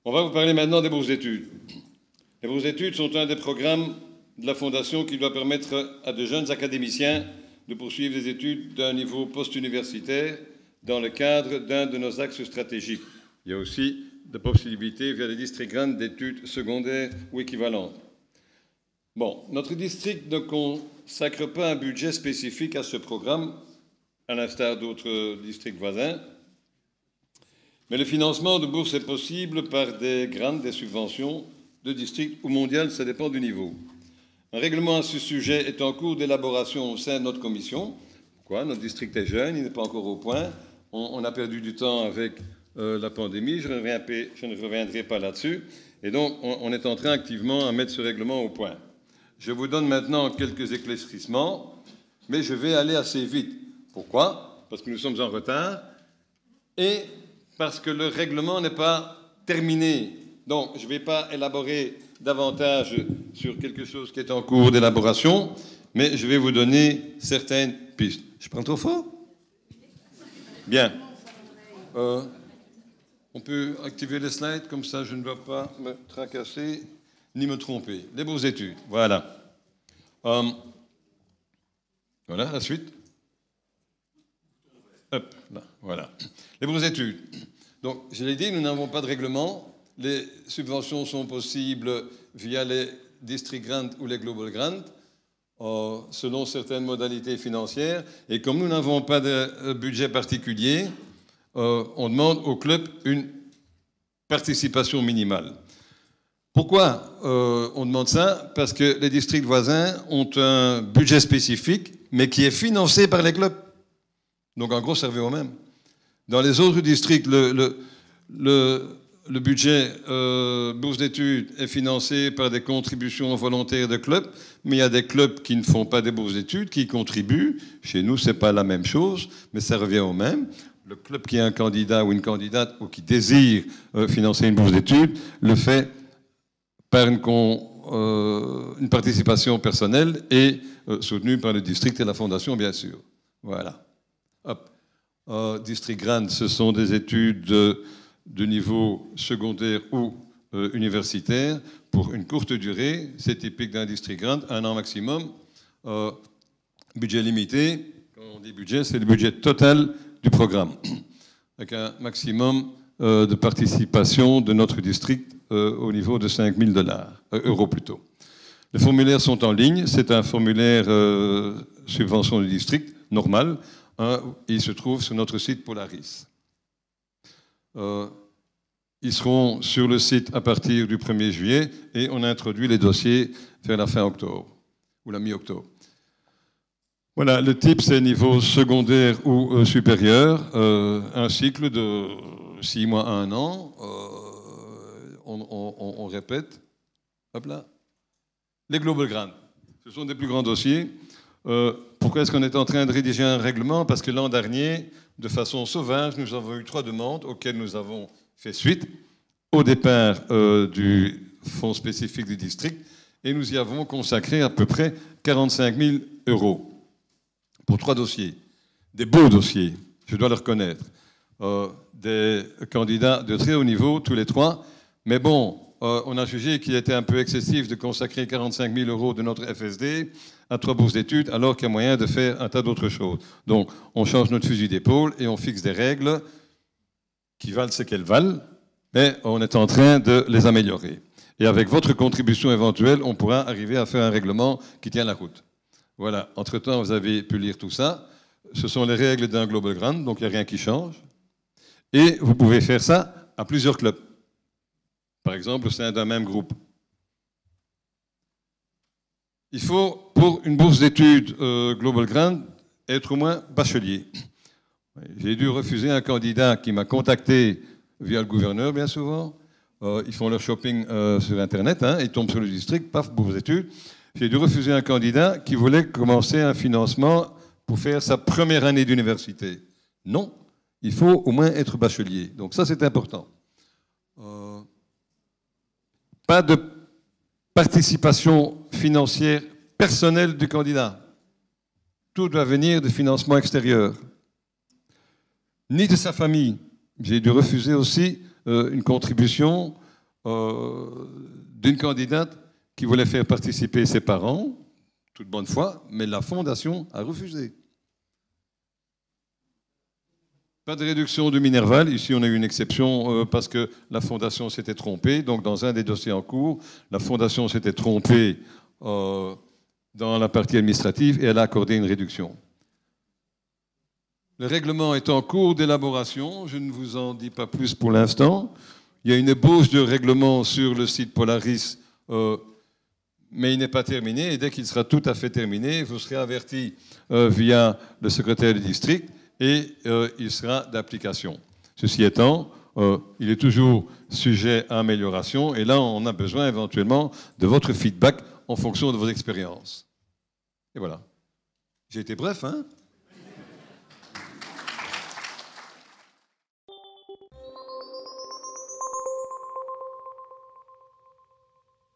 On va vous parler maintenant des bourses d'études. Les bourses d'études sont un des programmes de la Fondation qui doit permettre à de jeunes académiciens de poursuivre des études d'un niveau post-universitaire dans le cadre d'un de nos axes stratégiques. Il y a aussi des possibilités via les districts grands d'études secondaires ou équivalentes. Bon, notre district ne consacre pas un budget spécifique à ce programme, à l'instar d'autres districts voisins. Mais le financement de bourses est possible par des grants, des subventions de district ou mondial, ça dépend du niveau. Un règlement à ce sujet est en cours d'élaboration au sein de notre commission. Pourquoi ? Notre district est jeune, il n'est pas encore au point. On a perdu du temps avec la pandémie, je ne reviendrai pas là-dessus. Et donc, on est en train activement à mettre ce règlement au point. Je vous donne maintenant quelques éclaircissements, mais je vais aller assez vite. Pourquoi ? Parce que nous sommes en retard et parce que le règlement n'est pas terminé. Donc, je ne vais pas élaborer davantage sur quelque chose qui est en cours d'élaboration, mais je vais vous donner certaines pistes. Je prends trop fort ? Bien. On peut activer les slides, comme ça je ne dois pas me tracasser ni me tromper. Les bourses d'études, voilà. Voilà, la suite. Hop, là, voilà. Les bourses d'études. Donc, je l'ai dit, nous n'avons pas de règlement. Les subventions sont possibles via les district grants ou les global grants, selon certaines modalités financières. Et comme nous n'avons pas de budget particulier, on demande au club une participation minimale. Pourquoi on demande ça ? Parce que les districts voisins ont un budget spécifique, mais qui est financé par les clubs. Donc en gros, ça revient au même. Dans les autres districts, le budget bourse d'études est financé par des contributions volontaires de clubs, mais il y a des clubs qui ne font pas des bourses d'études, qui contribuent. Chez nous, ce n'est pas la même chose, mais ça revient au même. Le club qui a un candidat ou une candidate ou qui désire financer une bourse d'études le fait par une participation personnelle et soutenue par le district et la fondation, bien sûr. Voilà. Hop. District Grant, ce sont des études de niveau secondaire ou universitaire pour une courte durée. C'est typique d'un district grant, 1 an maximum. Budget limité. Quand on dit budget, c'est le budget total du programme, avec un maximum de participation de notre district au niveau de 5 000 euros plutôt. Les formulaires sont en ligne. C'est un formulaire subvention du district normal. Il se trouve sur notre site Polaris. Ils seront sur le site à partir du 1er juillet et on a introduit les dossiers vers la fin octobre ou la mi-octobre. Voilà, le type, c'est niveau secondaire ou supérieur, un cycle de 6 mois à 1 an. On répète. Hop là. Les Global Grants, ce sont des plus grands dossiers. Pourquoi est-ce qu'on est en train de rédiger un règlement ? Parce que l'an dernier, de façon sauvage, nous avons eu 3 demandes auxquelles nous avons fait suite au départ du fonds spécifique du district et nous y avons consacré à peu près 45 000 euros pour 3 dossiers. Des beaux dossiers, je dois le reconnaître. Des candidats de très haut niveau, tous les 3. Mais bon, on a jugé qu'il était un peu excessif de consacrer 45 000 euros de notre FSD à 3 bourses d'études, alors qu'il y a moyen de faire un tas d'autres choses. Donc, on change notre fusil d'épaule et on fixe des règles qui valent ce qu'elles valent, mais on est en train de les améliorer. Et avec votre contribution éventuelle, on pourra arriver à faire un règlement qui tient la route. Voilà. Entre-temps, vous avez pu lire tout ça. Ce sont les règles d'un Global Grant, donc il n'y a rien qui change. Et vous pouvez faire ça à plusieurs clubs. Par exemple, au sein d'un même groupe. Il faut, pour une bourse d'études Global Grant, être au moins bachelier. J'ai dû refuser un candidat qui m'a contacté via le gouverneur, bien souvent. Ils font leur shopping sur Internet, ils tombent sur le district, paf, bourse d'études. J'ai dû refuser un candidat qui voulait commencer un financement pour faire sa première année d'université. Non, il faut au moins être bachelier. Donc ça, c'est important. Pas de participation financière personnelle du candidat. Tout doit venir de financement extérieur. Ni de sa famille. J'ai dû refuser aussi une contribution d'une candidate qui voulait faire participer ses parents, toute bonne foi, mais la fondation a refusé. Pas de réduction du Minerval. Ici, on a eu une exception parce que la fondation s'était trompée. Donc, dans un des dossiers en cours, la fondation s'était trompée dans la partie administrative et elle a accordé une réduction. Le règlement est en cours d'élaboration. Je ne vous en dis pas plus pour l'instant. Il y a une ébauche de règlement sur le site Polaris, mais il n'est pas terminé. Et dès qu'il sera tout à fait terminé, vous serez averti via le secrétaire du district et il sera d'application. Ceci étant, il est toujours sujet à amélioration et là, on a besoin éventuellement de votre feedback en fonction de vos expériences. Et voilà. J'ai été bref, hein ?